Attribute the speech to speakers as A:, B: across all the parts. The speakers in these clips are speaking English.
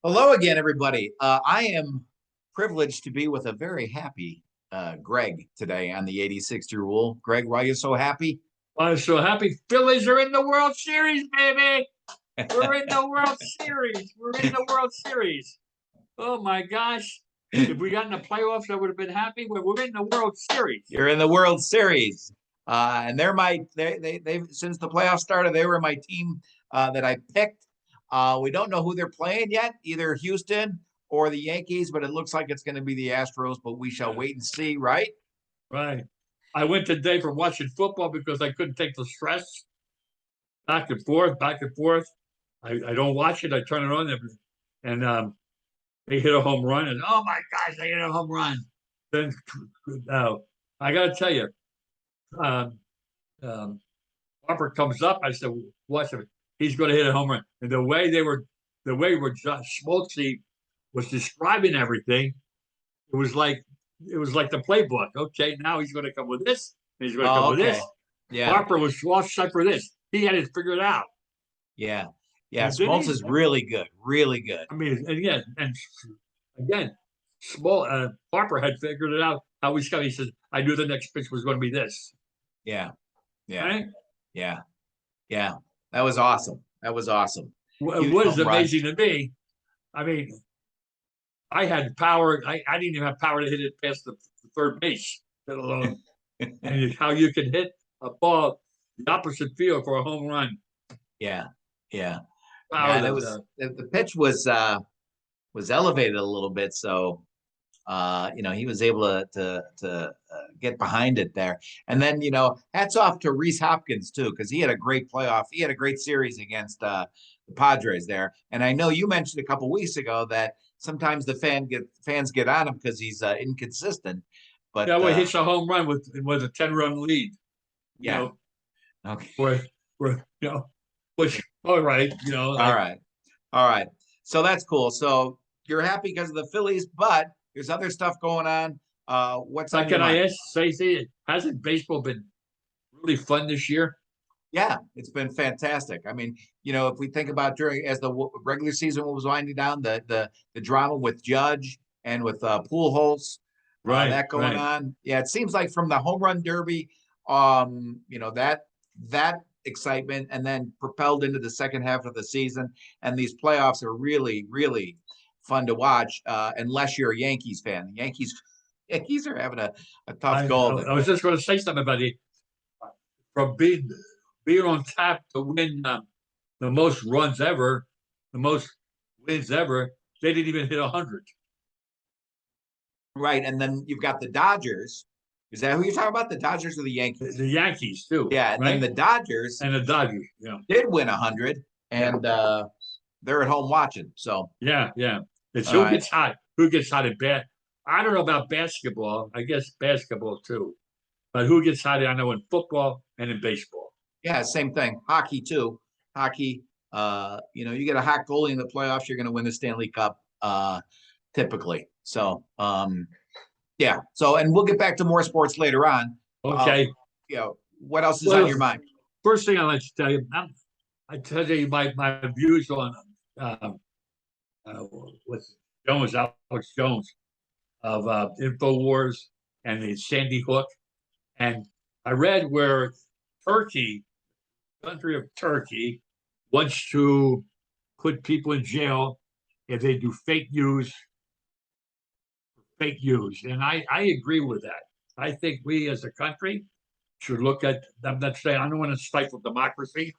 A: Hello again, everybody. I am privileged to be with a very happy Greg today on the 86 rule. Greg, why are you so happy?
B: I'm so happy. Phillies are in the World Series, baby. We're in the World Series. We're in the World Series. Oh my gosh. If we got in the playoffs, I would have been happy. We're in the World Series.
A: You're in the World Series. And they've since the playoffs started, they were my team that I picked. We don't know who they're playing yet, either Houston or the Yankees, but it looks like it's going to be the Astros, but we shall wait and see, right?
B: Right. I went today for watching football because I couldn't take the stress. Back and forth, back and forth. I don't watch it. I turn it on and they hit a home run. And oh my gosh, they hit a home run. Then I got to tell you, um, um, Harper comes up. I said, "Watch him. He's going to hit a home run." And the way Smoltzy was describing everything, it was like the playbook. Okay, now he's going to come with this. And he's going to come with this.
A: Yeah.
B: Harper was all set for this. He had it figured out.
A: Yeah. Yeah. Smoltz is really good. Really good.
B: I mean, and again, Harper had figured it out how he's coming. He says, "I knew the next pitch was going to be this."
A: Yeah. Yeah.
B: Right?
A: Yeah. Yeah. That was awesome. That was awesome.
B: What is amazing to me, I mean, I had power. I didn't even have power to hit it past the third base, let alone and how you can hit a ball the opposite field for a home run.
A: Yeah. Yeah.
B: Wow,
A: that was the pitch was elevated a little bit, so he was able to get behind it there. And then hats off to Rhys Hopkins too, because he had a great playoff. He had a great series against the Padres there. And I know you mentioned a couple weeks ago that sometimes the fans get on him because he's inconsistent. But
B: yeah, well, he hits a home run with a 10-run lead.
A: Yeah. Okay.
B: Which all right,
A: all right. So that's cool. So you're happy because of the Phillies, but there's other stuff going on. What's on your mind?
B: Can I ask, say, hasn't baseball been really fun this year?
A: Yeah, it's been fantastic. I mean, if we think about as the regular season was winding down, the drama with Judge and with Pujols, that going on. Yeah, it seems like from the home run derby, that excitement, and then propelled into the second half of the season, and these playoffs are really, really fun to watch. Unless you're a Yankees fan, the Yankees are having a tough go.
B: I was just going to say something about it. From being on tap to win the most runs ever, the most wins ever, they didn't even hit 100.
A: Right, and then you've got the Dodgers. Is that who you're talking about? The Dodgers or the Yankees?
B: The Yankees too.
A: Yeah, and then the Dodgers did win 100, and they're at home watching. So
B: yeah. It's who gets hot. Who gets hot at bat? I don't know about basketball. I guess basketball too, but who gets hot? I know in football and in baseball.
A: Yeah, same thing. Hockey too. Hockey. You get a hot goalie in the playoffs, you're going to win the Stanley Cup. Typically. So, yeah. So, and we'll get back to more sports later on.
B: Okay.
A: What else is on your mind?
B: First thing I'd like to tell you, I tell you my views on with Alex Jones of InfoWars and the Sandy Hook, and I read where Turkey, country of Turkey, wants to put people in jail if they do fake news. And I agree with that. I think we as a country should look at, I'm not saying, I don't want to stifle democracy.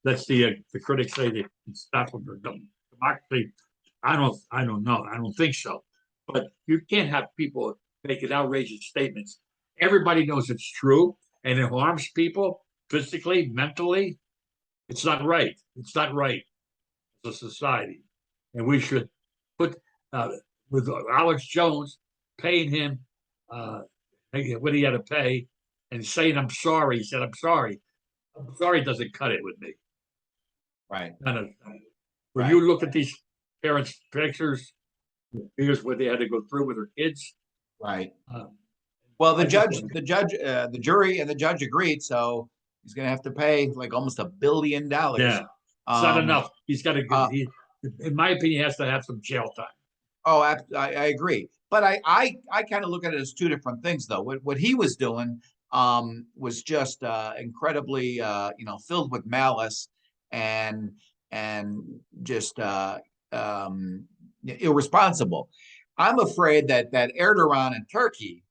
B: That's the critics say they stifle democracy. I don't know. I don't think so. But you can't have people making outrageous statements. Everybody knows it's true, and it harms people physically, mentally. It's not right. It's not right as a society. And we should put, with Alex Jones, paying him what he had to pay and saying, "I'm sorry." He said, "I'm sorry." "I'm sorry" doesn't cut it with me.
A: Right.
B: When you look at these parents' pictures, here's what they had to go through with their kids.
A: Right. Well, the jury, and the judge agreed, so he's going to have to pay like almost $1 billion.
B: Yeah, it's not enough. He's got to. in my opinion, he has to have some jail time.
A: Oh, I agree. But I kind of look at it as two different things, though. What he was doing was just incredibly, filled with malice and just irresponsible. I'm afraid that Erdogan in Turkey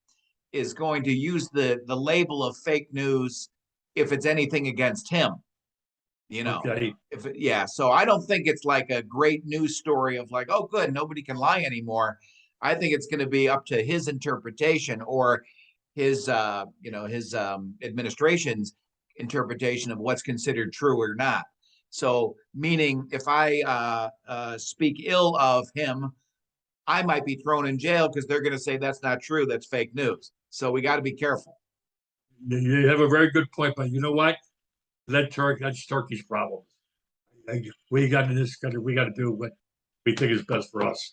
A: is going to use the label of fake news if it's anything against him.
B: Okay.
A: So I don't think it's like a great news story of like, oh, good, nobody can lie anymore. I think it's going to be up to his interpretation or his administration's interpretation of what's considered true or not. So meaning if I speak ill of him, I might be thrown in jail because they're going to say that's not true, that's fake news. So we got to be careful.
B: You have a very good point, but you know what? That's Turkey's problem. We got in this country, we got to do what we think is best for us.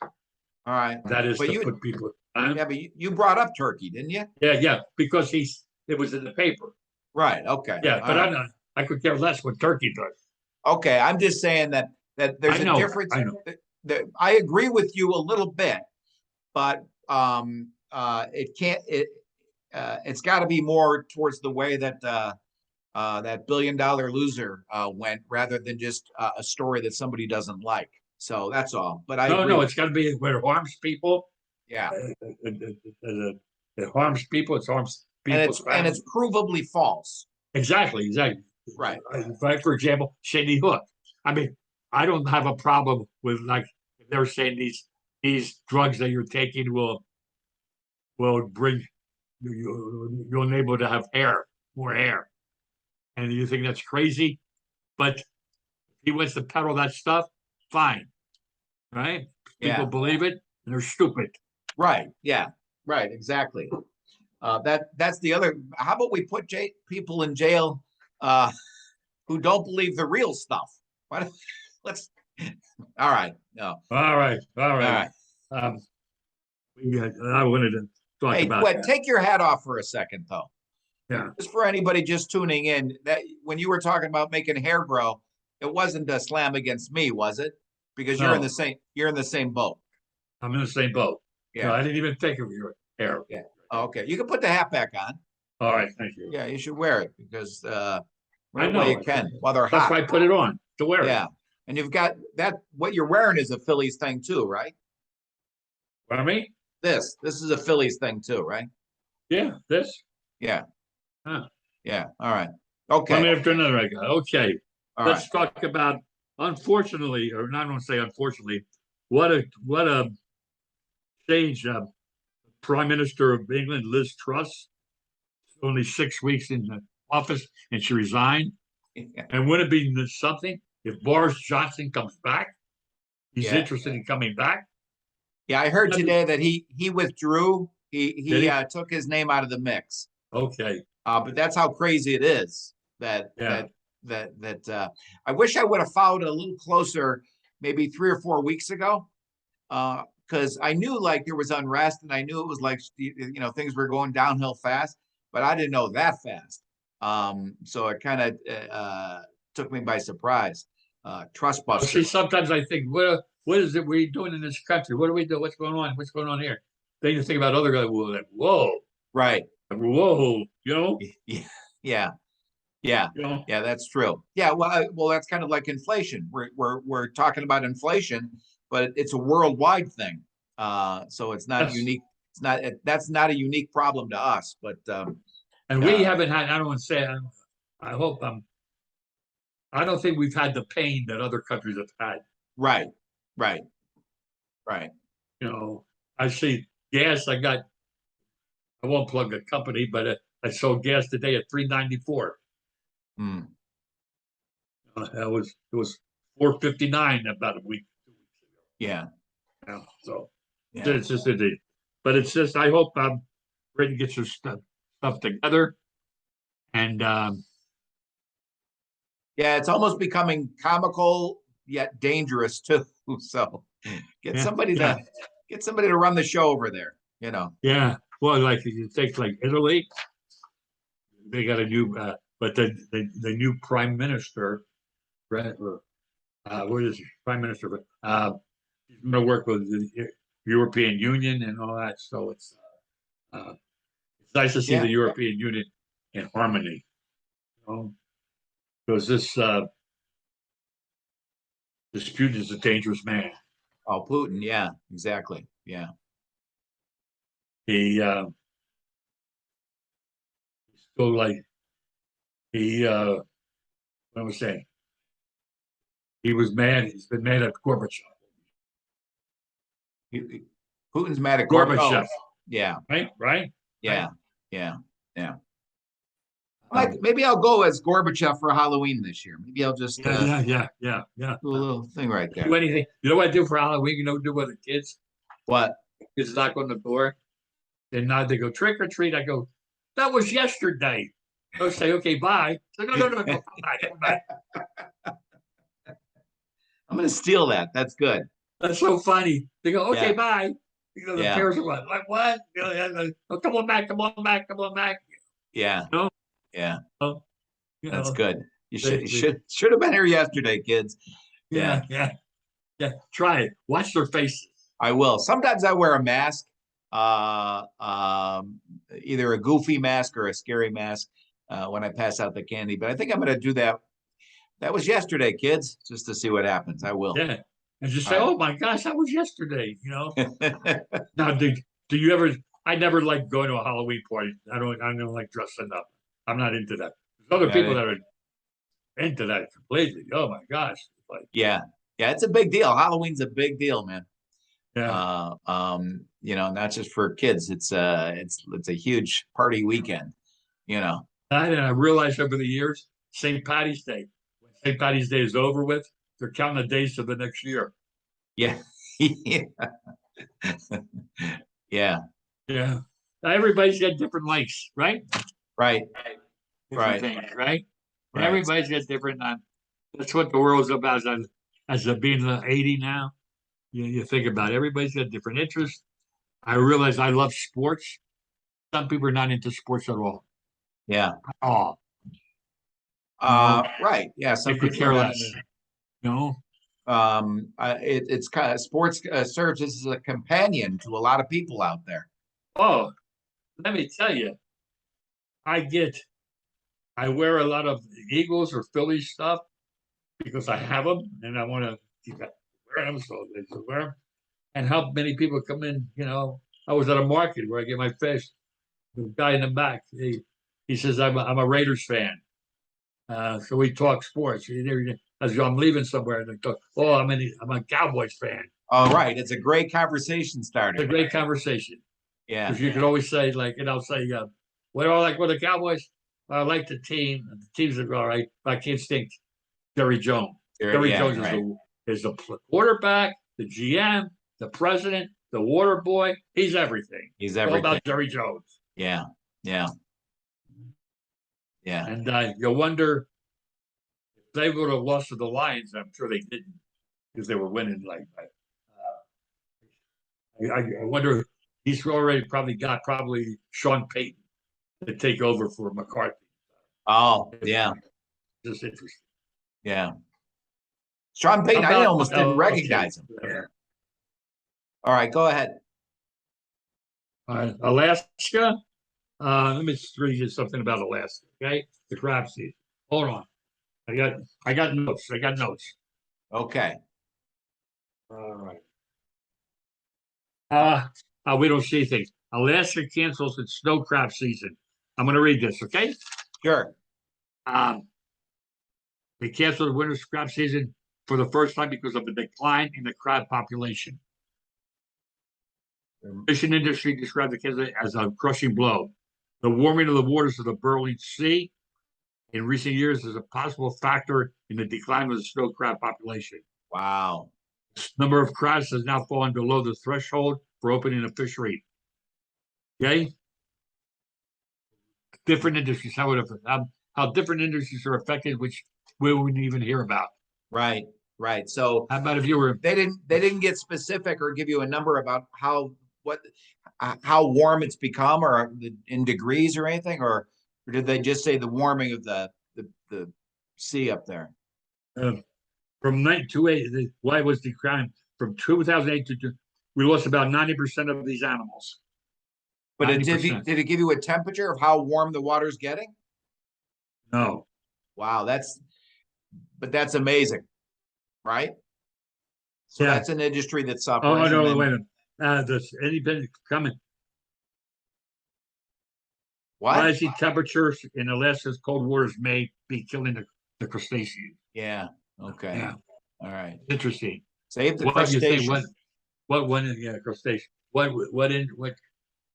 A: All right.
B: That is
A: But
B: to
A: you-
B: put people.
A: Yeah, but you brought up Turkey, didn't you?
B: Yeah, because it was in the paper.
A: Right. Okay.
B: Yeah,
A: All
B: but
A: right.
B: I could care less what Turkey does.
A: Okay. I'm just saying that there's
B: I know,
A: a difference.
B: I know.
A: I agree with you a little bit, but it's got to be more towards the way that that $1 billion loser went, rather than just a story that somebody doesn't like. So that's all. But I agree.
B: No, it's got to be where it harms people.
A: Yeah,
B: It harms people. It harms
A: and
B: people's
A: it's provably false.
B: Exactly.
A: Right.
B: Like, for example, Sandy Hook. I mean, I don't have a problem with, like, if they're saying these drugs that you're taking will bring you'll enable to have more hair, and you think that's crazy, but if he wants to peddle that stuff, fine, right? People
A: Yeah.
B: believe it, and they're stupid.
A: Right. Yeah. Right. Exactly. That's the other. How about we put people in jail who don't believe the real stuff? What? Let's. All right. No.
B: All right.
A: All right.
B: I wanted to talk
A: Hey,
B: about that.
A: take your hat off for a second, though.
B: Yeah.
A: Just for anybody just tuning in, that when you were talking about making hair grow, it wasn't a slam against me, was it? Because you're in
B: No.
A: the same boat.
B: I'm in the same boat.
A: Yeah.
B: No, I didn't even think of your hair.
A: Yeah. Okay. You can put the hat back on.
B: All right, thank you.
A: Yeah, you should wear it because
B: I
A: right
B: know.
A: while you can while they're
B: That's
A: hot.
B: why I put it on to wear
A: Yeah.
B: it.
A: And you've got that. What you're wearing is a Phillies thing too, right?
B: Pardon me?
A: This is a Phillies thing too, right?
B: Yeah, this.
A: Yeah.
B: Huh.
A: Yeah. All right.
B: One
A: Okay.
B: after another, I got. Okay.
A: All right.
B: Let's talk about, unfortunately, or not going to say unfortunately, what a change. Prime Minister of England, Liz Truss, only 6 weeks in the office, and she resigned. And wouldn't it be something if Boris Johnson comes back? He's
A: Yeah.
B: interested in coming back.
A: Yeah, I heard today that he withdrew. He
B: Did he?
A: took his name out of the mix.
B: Okay.
A: But that's how crazy it is that
B: Yeah.
A: I wish I would have followed it a little closer, maybe 3 or 4 weeks ago. Because I knew like there was unrest and I knew it was like things were going downhill fast, but I didn't know that fast. So it kind of took me by surprise. Trust
B: See,
A: busters.
B: sometimes I think, what is it we're doing in this country? What do we do? What's going on? What's going on here? Then you think about other guys. Like, whoa,
A: Right.
B: whoa, you know,
A: Yeah. That's true. Yeah. Well, that's kind of like inflation. We're talking about inflation, but it's a worldwide thing. So it's not
B: Yes.
A: unique. That's not a unique problem to us, but
B: and we haven't had. I don't want to say. I hope I don't think we've had the pain that other countries have had.
A: right.
B: You know, I see gas. I won't plug the company, but I sold gas today at $3.94.
A: Hmm.
B: It was $4.59 about a week, 2 weeks ago.
A: Yeah.
B: Yeah, so
A: Yeah.
B: it's just indeed. But it's just, I hope Britain gets her stuff together, and
A: Yeah. It's almost becoming comical yet dangerous too. So get
B: Yeah,
A: somebody
B: yeah.
A: to run the show over there.
B: Yeah, well, like you take like Italy, they got a new, but the new prime minister, what is he, Prime Minister, but he's going to work with the European Union and all that. So it's nice to see
A: Yeah.
B: the European Union in harmony. You know? Because this Putin is a dangerous man.
A: Oh, Putin. Yeah, exactly. Yeah.
B: He still like what I was saying. He was mad. He's been mad at Gorbachev.
A: Putin's mad at
B: Gorbachev,
A: yeah,
B: right?
A: yeah, yeah, yeah. Maybe I'll go as Gorbachev for Halloween this year. Maybe I'll just
B: Yeah.
A: do a little thing right there.
B: Do anything. You know what I do for Halloween? You know what I do with the kids?
A: What?
B: Kids knock on the door. Then now they go trick or treat. I go, that was yesterday. They'll say, okay, bye. So, no, come back.
A: I'm going to steal that. That's good.
B: That's so funny. They go, okay,
A: Yeah.
B: bye. You know, the
A: Yeah.
B: parents are like, what? You know, oh, come on back.
A: Yeah.
B: No.
A: Yeah.
B: Oh,
A: That's good. You
B: they-
A: should have been here yesterday, kids.
B: Yeah. Try it. Watch their faces.
A: I will. Sometimes I wear a mask, either a goofy mask or a scary mask when I pass out the candy. But I think I'm going to do that. That was yesterday, kids, just to see what happens. I will.
B: Yeah. And just say,
A: All right.
B: oh my gosh, that was yesterday. You know. Now, do you ever? I never like going to a Halloween party. I don't like dressing up. I'm not into that. There's other people that are into that completely. Oh my gosh. Like,
A: yeah. It's a big deal. Halloween's a big deal, man.
B: yeah.
A: Not just for kids. It's a huge party weekend.
B: And I realized over the years, St. Patty's Day. When St. Patty's Day is over with, they're counting the days to the next year.
A: Yeah. Yeah.
B: Yeah. Now, everybody's got different likes, right?
A: Right.
B: Different
A: Right.
B: things, right?
A: Right.
B: Everybody's got different. That's what the world's about. As of being 80 now, you think about it. Everybody's got different interests. I realize I love sports. Some people are not into sports at all.
A: Yeah.
B: Oh,
A: Right. Yeah. Some
B: they could
A: people
B: care
A: are not
B: less. No.
A: it's kind of sports serves as a companion to a lot of people out there.
B: Oh, let me tell you, I wear a lot of Eagles or Phillies stuff because I have them and I want to keep wearing them so they can wear them and help many people come in. I was at a market where I get my fish. The guy in the back, he says, I'm a Raiders fan. So we talk sports. As I'm leaving somewhere, and they go, oh, I'm a Cowboys fan.
A: Oh, right. It's a great conversation starter.
B: It's a great conversation.
A: Yeah.
B: Because you can always say, like, and I'll say, what do I like with the Cowboys? I like the team. The teams are all right, but I can't stink Jerry Jones. Jerry Jones is the quarterback, the GM, the president, the water boy. He's everything.
A: He's
B: All
A: everything.
B: about Jerry Jones.
A: Yeah.
B: And you wonder if they would have lost to the Lions. I'm sure they didn't because they were winning like that. I wonder. He's already got Sean Payton to take over for McCarthy.
A: Oh, yeah.
B: Just interesting.
A: Yeah. Sean Payton, I almost didn't recognize him.
B: Yeah.
A: All right, go ahead.
B: Alaska. Let me just read you something about Alaska. Okay, the crab season. Hold on. I got notes.
A: Okay.
B: All right. We don't see things. Alaska cancels its snow crab season. I'm going to read this, okay?
A: Sure.
B: They canceled the winter crab season for the first time because of the decline in the crab population. The fishing industry described the cancel as a crushing blow. The warming of the waters of the Bering Sea in recent years is a possible factor in the decline of the snow crab population.
A: Wow.
B: The number of crabs has now fallen below the threshold for opening a fishery. Okay? Different industries, how different industries are affected, which we wouldn't even hear about.
A: Right. So
B: how about if you were
A: they didn't get specific or give you a number about how warm it's become or in degrees or anything, or did they just say the warming of the sea up there?
B: From 1928, why was the crime from 2008 we lost about 90% of these animals.
A: But
B: 90%.
A: did it give you a temperature of how warm the water's getting?
B: No.
A: Wow, but that's amazing, right? So
B: Yeah.
A: that's an industry that's
B: Oh,
A: suffering.
B: no,
A: and then-
B: wait a minute. Does anybody coming?
A: What?
B: Rising temperatures in Alaska's cold waters may be killing the crustaceans.
A: Yeah. Okay.
B: Yeah.
A: All right.
B: Interesting.
A: Save the
B: What do you think?
A: crustaceans.
B: What one? Yeah, crustacean. What?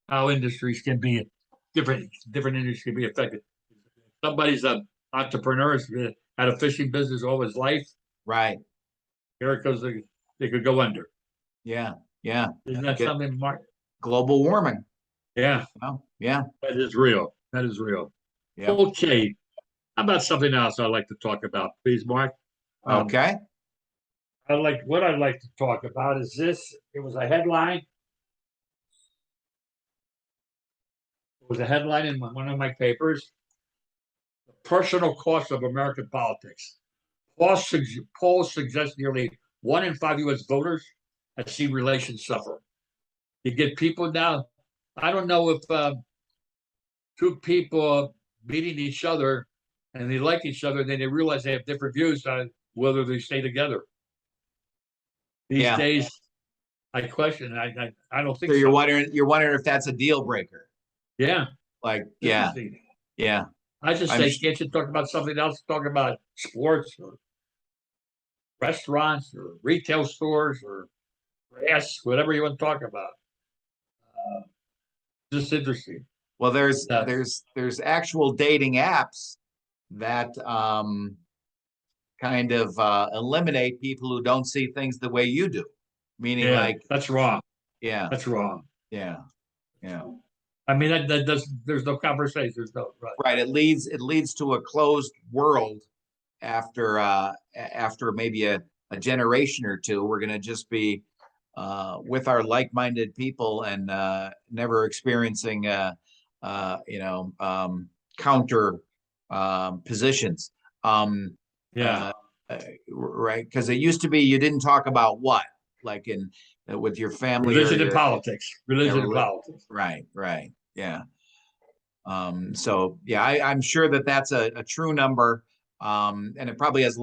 B: How industries can be different industries can be affected. Somebody's a entrepreneur, had a fishing business all his life.
A: Right.
B: Here it goes. They could go under.
A: Yeah. Yeah.
B: Isn't that
A: Get-
B: something, Mark?
A: Global warming.
B: Yeah,
A: Oh, yeah.
B: that is real. That is real.
A: Yeah.
B: Okay. How about something else I'd like to talk about, please, Mark?
A: Okay.
B: What I'd like to talk about is this. It was a headline. It was a headline in one of my papers. The personal cost of American politics. Polls suggest nearly 1 in 5 U.S. voters have seen relations suffer. You get people now. I don't know if two people meeting each other and they like each other, then they realize they have different views on whether they stay together. These
A: Yeah.
B: days, I question. I don't think
A: So
B: so.
A: you're wondering if that's a deal breaker.
B: Yeah.
A: Like, yeah.
B: Interesting.
A: Yeah.
B: I just
A: I'm
B: say,
A: sh-
B: can't you talk about something else? Talk about sports or restaurants or retail stores or grass, whatever you want to talk about. Just interesting.
A: Well,
B: Yeah.
A: there's actual dating apps that kind of eliminate people who don't see things the way you do. Meaning,
B: Yeah,
A: like,
B: that's wrong.
A: yeah,
B: That's wrong.
A: yeah, yeah.
B: I mean, that does. There's no conversation. There's no right.
A: Right. It leads to a closed world after maybe a generation or two. We're gonna just be with our like-minded people and never experiencing counter positions.
B: Yeah.
A: Right, because it used to be you didn't talk about what, like in with your family or
B: Religion and
A: your-
B: politics. Religion and
A: reli-
B: politics.
A: right, yeah. So yeah, I'm sure that that's a true number. And it probably has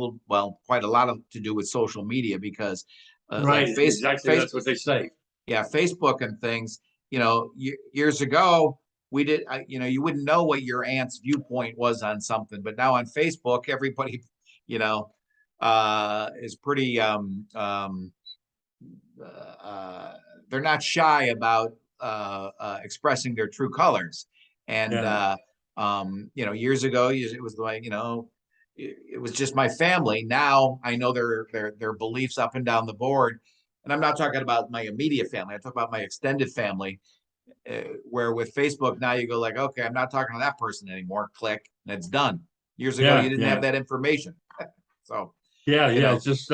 A: quite a lot to do with social media because
B: Right.
A: like
B: Exactly. That's what they say.
A: yeah, Facebook and things, years ago, you wouldn't know what your aunt's viewpoint was on something, but now on Facebook, everybody, is pretty, they're not shy about, expressing their true colors. And,
B: Yeah.
A: years ago, it was like, it was just my family. Now I know their beliefs up and down the board. And I'm not talking about my immediate family. I talk about my extended family, where with Facebook now you go like, okay, I'm not talking to that person anymore. Click, and it's done. Years ago,
B: Yeah,
A: you didn't
B: yeah.
A: have that information. So
B: Yeah.
A: you
B: Yeah.
A: know.
B: It's just.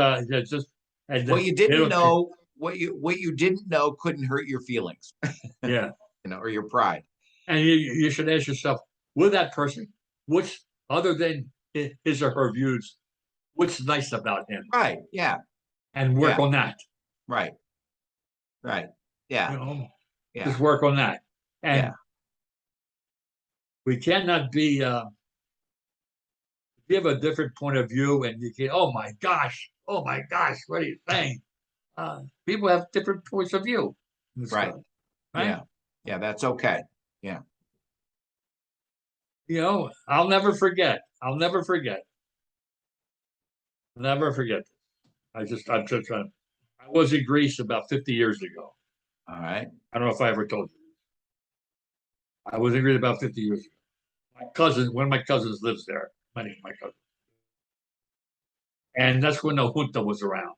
B: And
A: what you didn't know, what you didn't know couldn't hurt your feelings,
B: Yeah.
A: or your pride.
B: And you should ask yourself, with that person, which other than his or her views, what's nice about him,
A: Right. Yeah.
B: and work
A: Yeah.
B: on that.
A: Right. Right. Yeah.
B: You know,
A: Yeah.
B: just work on that. And
A: Yeah.
B: we cannot be. If you have a different point of view, and you can, oh my gosh, what are you saying? People have different points of view. and
A: Right.
B: stuff, right?
A: Yeah. Yeah. That's okay.
B: I'll never forget. Never forget. I'm just trying. I was in Greece about 50 years ago.
A: All right.
B: I don't know if I ever told you. I was in Greece about 50 years ago. One of my cousins lives there. My cousin. And that's when the junta was around.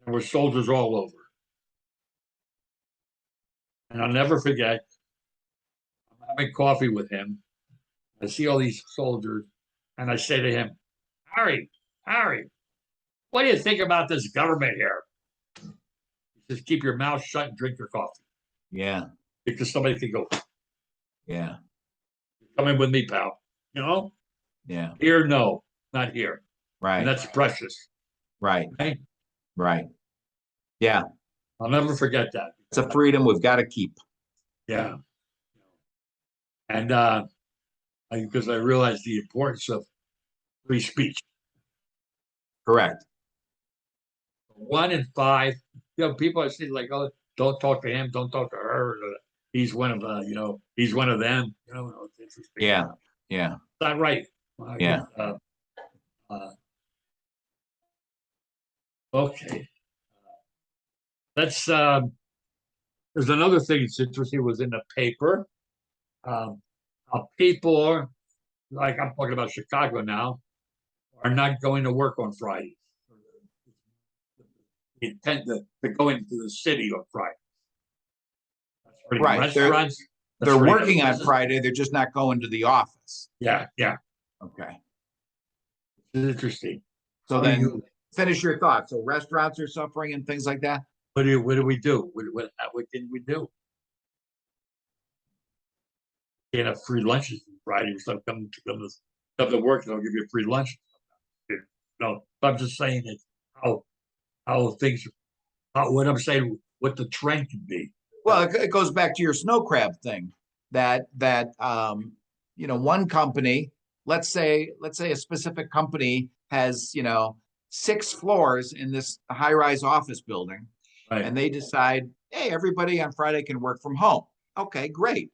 B: There were soldiers all over. And I'll never forget, I'm having coffee with him. I see all these soldiers, and I say to him, Harry, what do you think about this government here? He says, keep your mouth shut and drink your coffee.
A: Yeah.
B: Because somebody could go,
A: Yeah.
B: come in with me, pal.
A: Yeah.
B: Here, no, not here.
A: Right.
B: And that's precious.
A: Right.
B: Right?
A: Right. Yeah.
B: I'll never forget that.
A: It's a freedom we've got to keep.
B: Yeah. And because I realized the importance of free speech.
A: Correct.
B: 1 in 5, people are saying like, oh, don't talk to him, don't talk to her. He's one of he's one of them. It's interesting.
A: Yeah. Yeah.
B: It's not right.
A: Yeah.
B: Uh, okay. Let's. There's another thing that's interesting was in the paper. How people are, like I'm talking about Chicago now, are not going to work on Fridays. They intend to go into the city on Friday. That's
A: Right.
B: Restaurants.
A: They're working on Friday. They're just not going to the office.
B: Yeah. Yeah.
A: Okay.
B: It's interesting.
A: So then finish your thoughts. So restaurants are suffering and things like that.
B: What do we do? What can we do? Can't have free lunches on Friday. So come to work, they'll give you a free lunch. No, I'm just saying it. How things. What I'm saying. What the trend can be.
A: Well, it goes back to your snow crab thing. That one company, let's say a specific company has 6 floors in this high-rise office building.
B: Right.
A: And they decide, hey, everybody on Friday can work from home. Okay, great.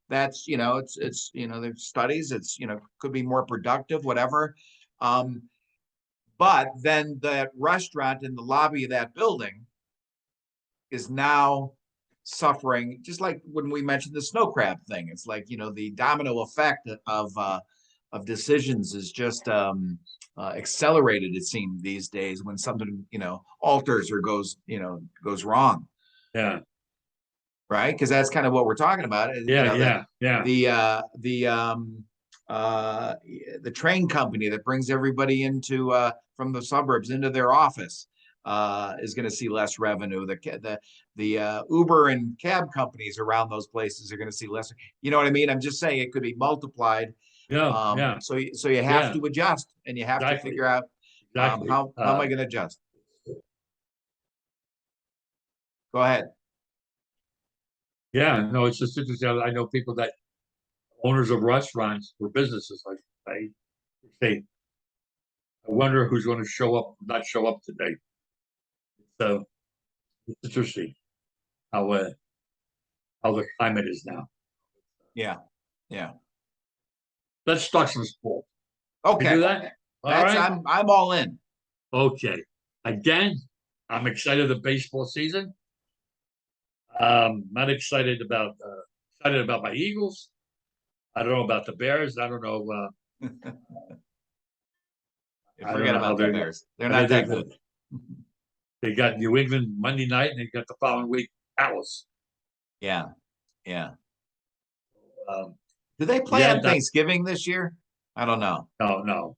A: That's it's there's studies. It's could be more productive, whatever. But then that restaurant in the lobby of that building is now suffering, just like when we mentioned the snow crab thing. It's like the domino effect of decisions is just accelerated, it seems, these days when something alters or goes wrong.
B: Yeah.
A: Right, because that's kind of what we're talking about.
B: Yeah.
A: The train company that brings everybody into from the suburbs into their office is going to see less revenue. The Uber and cab companies around those places are going to see less. You know what I mean? I'm just saying it could be multiplied.
B: Yeah.
A: So you have to adjust, and you have to figure out how am I going to adjust. Go ahead.
B: Yeah, no, it's just interesting. I know people that owners of restaurants or businesses like they say, I wonder who's going to not show up today. So it's interesting how the climate is now.
A: Yeah.
B: Let's talk some sport.
A: Okay.
B: Can we do that? All right.
A: I'm all in.
B: Okay. Again, I'm excited the baseball season. Not excited about my Eagles. I don't know about the Bears. I don't know.
A: Forget about the Bears. They're not that good.
B: They got New England Monday night, and they got the following week Dallas.
A: Yeah. Do they play on Thanksgiving this year? I don't know.
B: No.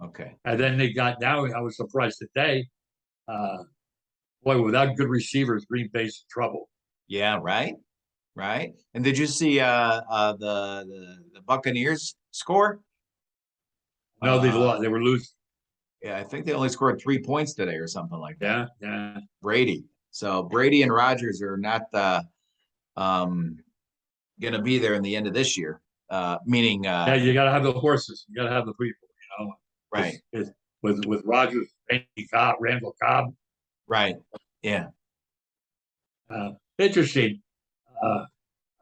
A: Okay.
B: And then they got now. I was surprised today. Boy, without good receivers, Green Bay's in trouble.
A: Yeah. Right. And did you see the Buccaneers score?
B: No, they lost. They were losing.
A: Yeah, I think they only scored 3 points today or something like that.
B: Yeah.
A: Brady. So Brady and Rodgers are not going to be there in the end of this year. Meaning,
B: yeah, you got to have the horses. You got to have the people.
A: Right.
B: With Rodgers, Randall Cobb.
A: Right. Yeah.
B: Interesting.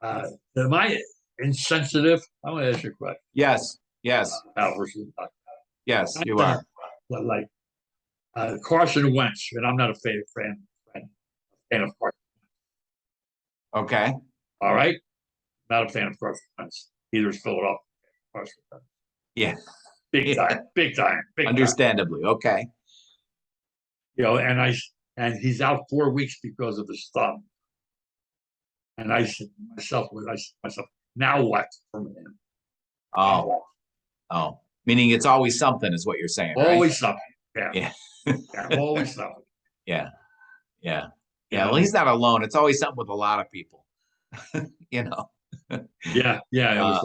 B: Am I insensitive? I'm going to ask you a question.
A: Yes.
B: Yes,
A: you are.
B: Like Carson Wentz, and I'm not a fan of Carson.
A: Okay.
B: All right. Not a fan of Carson Wentz. Either is Philadelphia. Carson Wentz.
A: Yeah.
B: Big time.
A: Understandably. Okay.
B: And he's out 4 weeks because of his thumb. And I said to myself, now what from him?
A: Oh, meaning it's always something is what you're saying, right?
B: Always something.
A: Yeah.
B: Always something.
A: Yeah. Well, he's not alone. It's always something with a lot of people.
B: Yeah. It was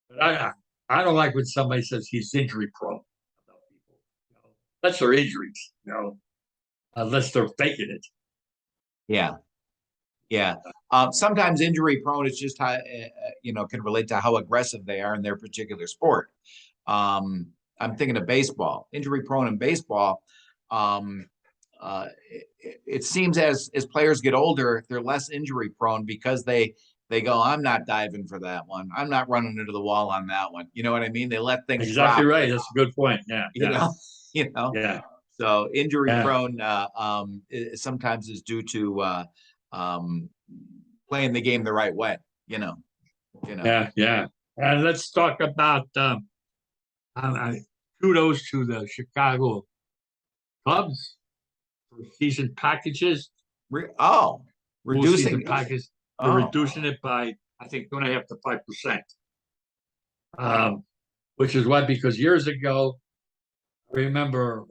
B: but I don't like when somebody says he's injury prone about people. That's their injuries, unless they're faking it.
A: Yeah. Yeah. Sometimes injury prone is just how, can relate to how aggressive they are in their particular sport. I'm thinking of baseball, injury prone in baseball. It seems as players get older, they're less injury prone because they go, I'm not diving for that one. I'm not running into the wall on that one. You know what I mean? They let things
B: Exactly
A: drop.
B: right. That's a good point. Yeah.
A: You know, you know.
B: Yeah.
A: So injury
B: Yeah.
A: prone sometimes is due to playing the game the right way. You know.
B: Yeah. Yeah. And let's talk about kudos to the Chicago Cubs for season packages.
A: Oh,
B: Full
A: reducing
B: season package. They're
A: Oh,
B: reducing it by, I think, 2.5 to 5%. Which is why, because years ago, I remember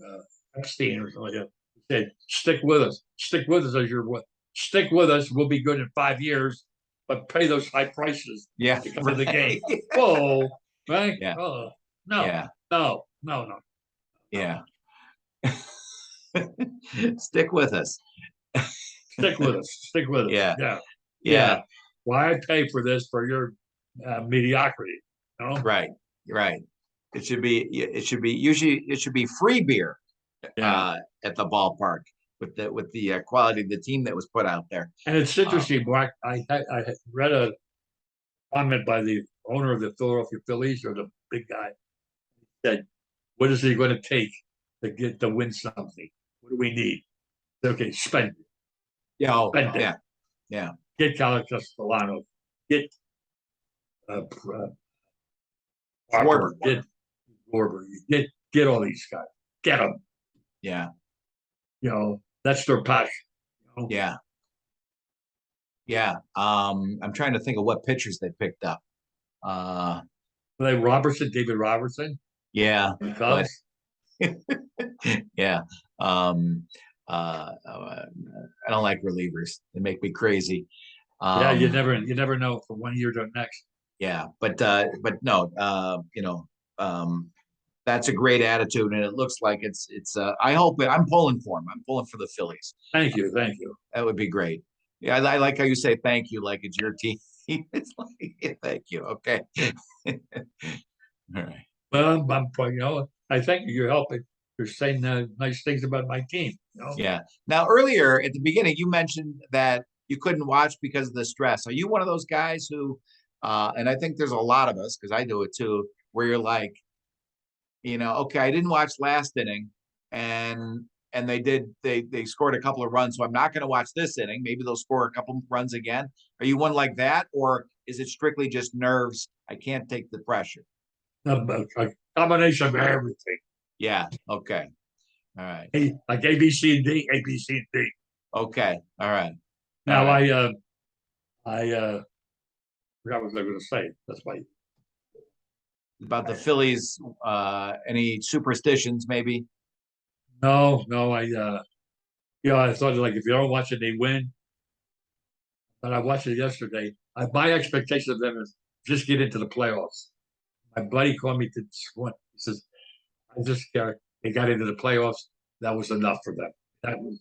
B: Epstein or something like that said, "Stick with us. Stick with us as you're what. Stick with us. We'll be good in 5 years, but pay those high prices
A: yeah,
B: to come to the game." Whoa, right?
A: Yeah.
B: Oh, no,
A: Yeah.
B: no, no, no.
A: Yeah. Stick with us.
B: Stick with us. Stick with us.
A: Yeah.
B: Yeah.
A: Yeah.
B: Yeah. Why I pay for this for your mediocrity? You know?
A: Right. Right. It should be usually it should be free beer
B: Yeah.
A: at the ballpark with the quality of the team that was put out there.
B: And it's interesting, Mark. I had read a comment by the owner of the Philadelphia Phillies, or the big guy. He said, "What is he going to take to win something? What do we need? Okay, spend it.
A: Yeah. Oh,
B: Spend it.
A: yeah. Yeah.
B: Get Carlos Castellanos. Get Harper. Get Gorber. Get all these guys. Get them.
A: Yeah.
B: That's their passion.
A: Yeah. Yeah. I'm trying to think of what pitchers they picked up.
B: Like David Robertson,
A: Yeah,
B: the
A: but
B: Cubs.
A: yeah. I don't like relievers. They make me crazy.
B: Yeah, you never know from one year to the next.
A: Yeah, but no, that's a great attitude, and it looks like it's. I hope I'm pulling for him. I'm pulling for the Phillies.
B: Thank you.
A: That would be great. Yeah, I like how you say thank you, like it's your team. It's like, yeah, thank you. Okay. All right.
B: Well, I thank you. You're helping. You're saying nice things about my team.
A: Yeah. Now, earlier at the beginning, you mentioned that you couldn't watch because of the stress. Are you one of those guys who, and I think there's a lot of us, because I do it too, where you're like, okay, I didn't watch last inning, and they scored a couple of runs, so I'm not going to watch this inning. Maybe they'll score a couple runs again. Are you one like that, or is it strictly just nerves? I can't take the pressure.
B: A combination of everything.
A: Yeah. Okay. All right.
B: Like A, B, C, and D, A, B, C, and D.
A: Okay. All right.
B: Now
A: All right.
B: I forgot what I was going to say. That's why.
A: About the Phillies, any superstitions maybe?
B: No, I thought like if you don't watch it, they win. But I watched it yesterday. My expectation of them is just get into the playoffs. My buddy called me to one. He says, "I just they got into the playoffs. That was enough for them. That was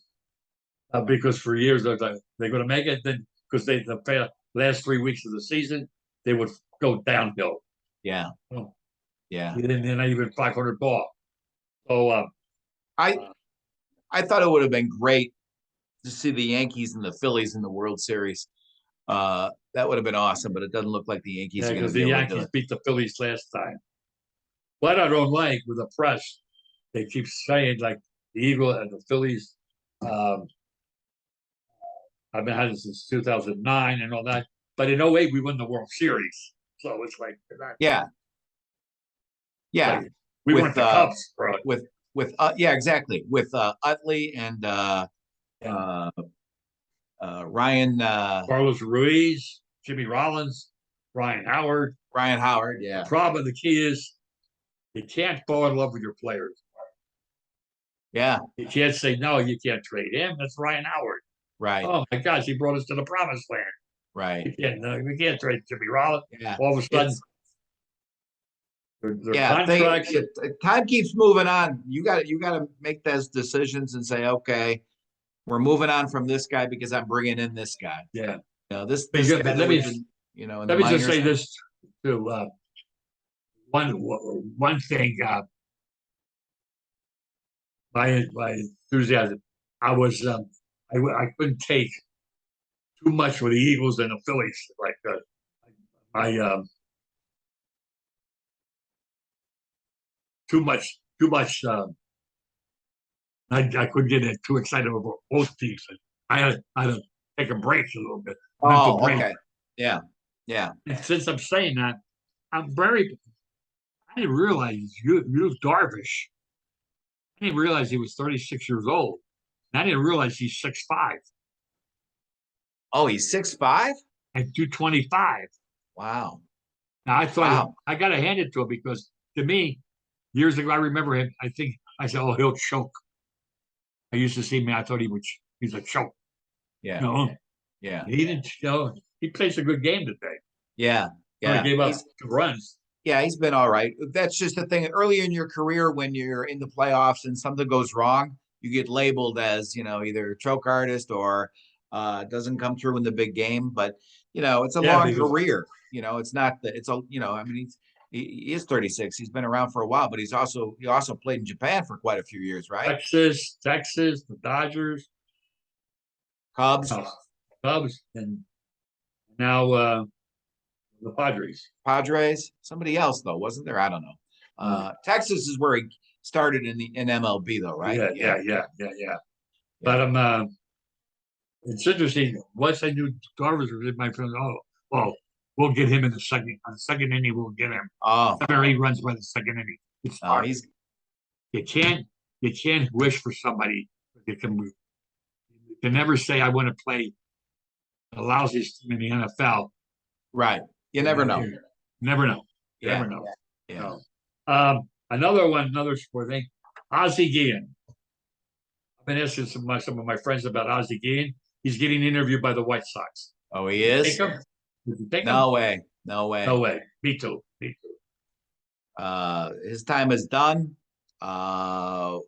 B: because for years they're going to make it. Then because the last 3 weeks of the season they would go downhill.
A: Yeah. Yeah.
B: And not even 500 ball. So
A: I thought it would have been great to see the Yankees and the Phillies in the World Series. That would have been awesome, but it doesn't look like the Yankees are going to be able to do
B: Yankees
A: it.
B: beat the Phillies last time. What I don't like with the press, they keep saying like the Eagles and the Phillies. I've been had it since 2009 and all that, but in 08 we won the World Series, so it's like
A: Yeah.
B: like, we weren't the Cubs, bro.
A: Yeah, exactly, with Utley and Ryan
B: Carlos Ruiz, Jimmy Rollins, Ryan Howard.
A: Yeah.
B: The key is you can't fall in love with your players.
A: Yeah.
B: You can't say no. You can't trade him. That's Ryan Howard.
A: Right.
B: Oh my gosh, he brought us to the promised land.
A: Right.
B: We can't trade Jimmy Rollins.
A: Yeah.
B: All of a sudden, Their
A: Yeah,
B: contracts.
A: time keeps moving on. You got to make those decisions and say, okay, we're moving on from this guy because I'm bringing in this guy.
B: Yeah.
A: This guy that we've been, in the
B: Let me just
A: minors.
B: say this to one thing. My enthusiasm. I couldn't take too much with the Eagles and the Phillies. Like my too much. I couldn't get too excited about both teams. I had to take a break a little bit. Mental
A: Oh,
B: break.
A: okay. Yeah. Yeah.
B: And since I'm saying that, I'm very. I didn't realize you Darvish. I didn't realize he was 36 years old. And I didn't realize he's 6'5"
A: Oh, he's 6'5"?
B: and 225.
A: Wow.
B: Now I thought
A: Wow.
B: I got to hand it to him because to me, years ago, I remember him. I think I said, "Oh, he'll choke." I used to see him. I thought he's a choke.
A: Yeah.
B: No,
A: Yeah.
B: he didn't. He plays a good game today.
A: Yeah.
B: Only
A: Yeah.
B: gave up 2 runs.
A: Yeah, he's been all right. That's just the thing. Earlier in your career, when you're in the playoffs and something goes wrong, you get labeled as, either a choke artist or doesn't come through in the big game. But, it's a
B: Yeah,
A: long
B: because
A: career. It's not that it's I mean, he is 36. He's been around for a while, but he also played in Japan for quite a few years, right?
B: Texas, the Dodgers,
A: Cubs,
B: Cubs, and now the Padres.
A: Padres, somebody else though, wasn't there? I don't know. Texas is where he started in MLB though, right?
B: Yeah. But it's interesting. Once I knew Darvish was in my friends, well, we'll get him in the second. On the second inning, we'll get him
A: Oh,
B: 7 or 8 runs by the second inning. It's
A: no,
B: hard.
A: he's
B: You can't wish for somebody that can move. You can never say I want to play the lousiest team in the NFL.
A: right. You never know.
B: Never know.
A: Yeah.
B: Never know.
A: Yeah.
B: No. Another sport thing. Ozzie Guillen. I've been asking some of my friends about Ozzie Guillen. He's getting interviewed by the White Sox.
A: Oh, he is?
B: Take him? Would you take him?
A: No way. No way.
B: No way. Me too.
A: His time is done. Look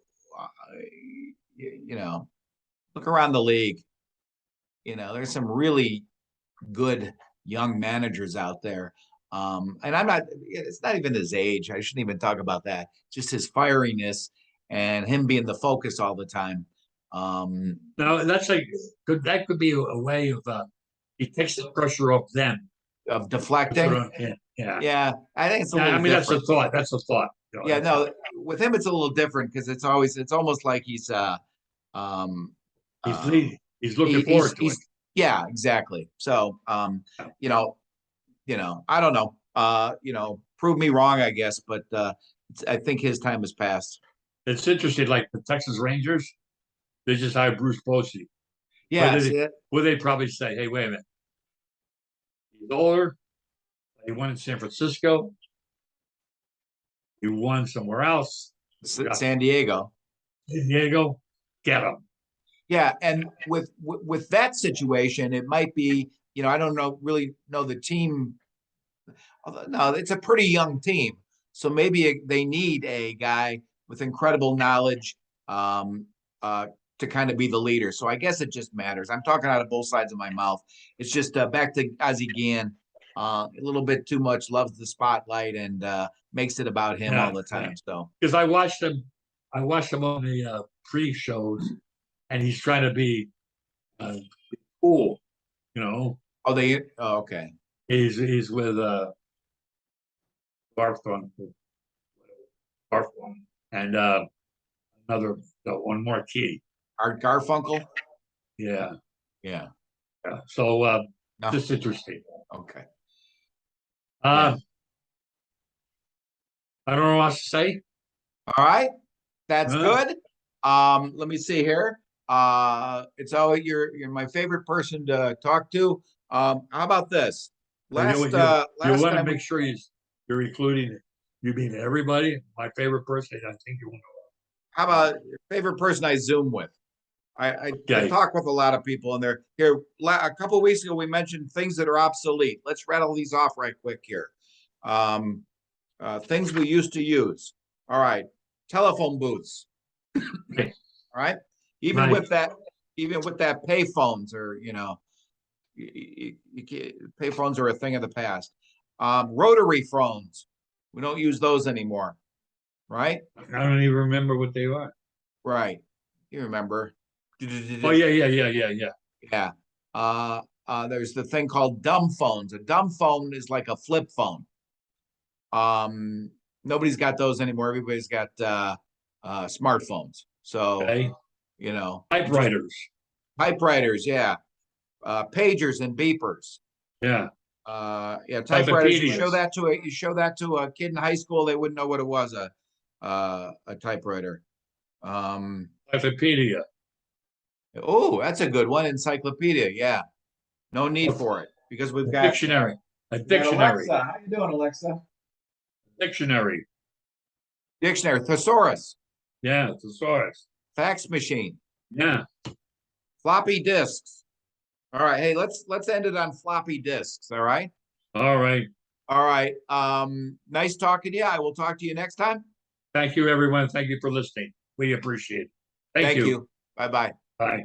A: around the league. There's some really good young managers out there. And it's not even his age. I shouldn't even talk about that. Just his fieriness and him being the focus all the time.
B: No, that could be a way of he takes the pressure off them.
A: Of deflecting.
B: Yeah.
A: Yeah. I think it's a little different.
B: that's the thought. That's the thought.
A: Yeah, no, with him it's a little different because it's almost like he's
B: leading. He's looking forward to it.
A: Yeah, exactly. So I don't know. Prove me wrong, I guess, but I think his time has passed.
B: It's interesting, like the Texas Rangers, they just hired Bruce Bochy.
A: Yeah,
B: would they probably say, hey, wait a minute. He's older. He won in San Francisco. He won somewhere else.
A: San Diego.
B: San Diego, get him.
A: Yeah, and with that situation, it might be, I don't really know the team. No, it's a pretty young team. So maybe they need a guy with incredible knowledge to kind of be the leader. So I guess it just matters. I'm talking out of both sides of my mouth. It's just back to Ozzie Guillen. A little bit too much loves the spotlight and makes it about him all the time. So
B: because I watched him on the pre-shows, and he's trying to be cool,
A: Oh, okay.
B: He's with Garfunkel, and another one more key.
A: Art Garfunkel.
B: Yeah. So
A: No.
B: just interesting.
A: Okay.
B: I don't know what else to say.
A: All right, that's good. Let me see here. It's always you're my favorite person to talk to. How about this?
B: You want to make sure you're including you mean everybody. My favorite person, I think you want to.
A: How about your favorite person I Zoom with? I talk with a lot of people, and they're here. A couple of weeks ago, we mentioned things that are obsolete. Let's rattle these off right quick here. Things we used to use. All right, telephone booths.
B: Okay.
A: All right, even
B: Right.
A: with that, pay phones or pay phones are a thing of the past. Rotary phones, we don't use those anymore, right?
B: I don't even remember what they are.
A: Right. You remember?
B: Oh, yeah.
A: Yeah. There's the thing called dumb phones. A dumb phone is like a flip phone. Nobody's got those anymore. Everybody's got smartphones. So,
B: Okay. Typewriters.
A: typewriters, yeah. Pagers and beepers.
B: Yeah.
A: Yeah, typewriters. You show
B: Typopedias.
A: that to a kid in high school, they wouldn't know what it was, a typewriter.
B: Typopedia.
A: Oh, that's a good one. Encyclopedia, yeah. No need for it because we've got
B: Dictionary. A
A: we got
B: dictionary.
A: Alexa. How you doing, Alexa?
B: Dictionary.
A: Dictionary, thesaurus,
B: Yeah. Thesaurus.
A: fax machine,
B: Yeah.
A: floppy disks. All right, hey, let's end it on floppy disks. All right.
B: All right.
A: All right. Nice talking to you. I will talk to you next time.
B: Thank you, everyone. Thank you for listening. We appreciate it. Thank
A: Thank
B: you.
A: you. Bye-bye.
B: Bye.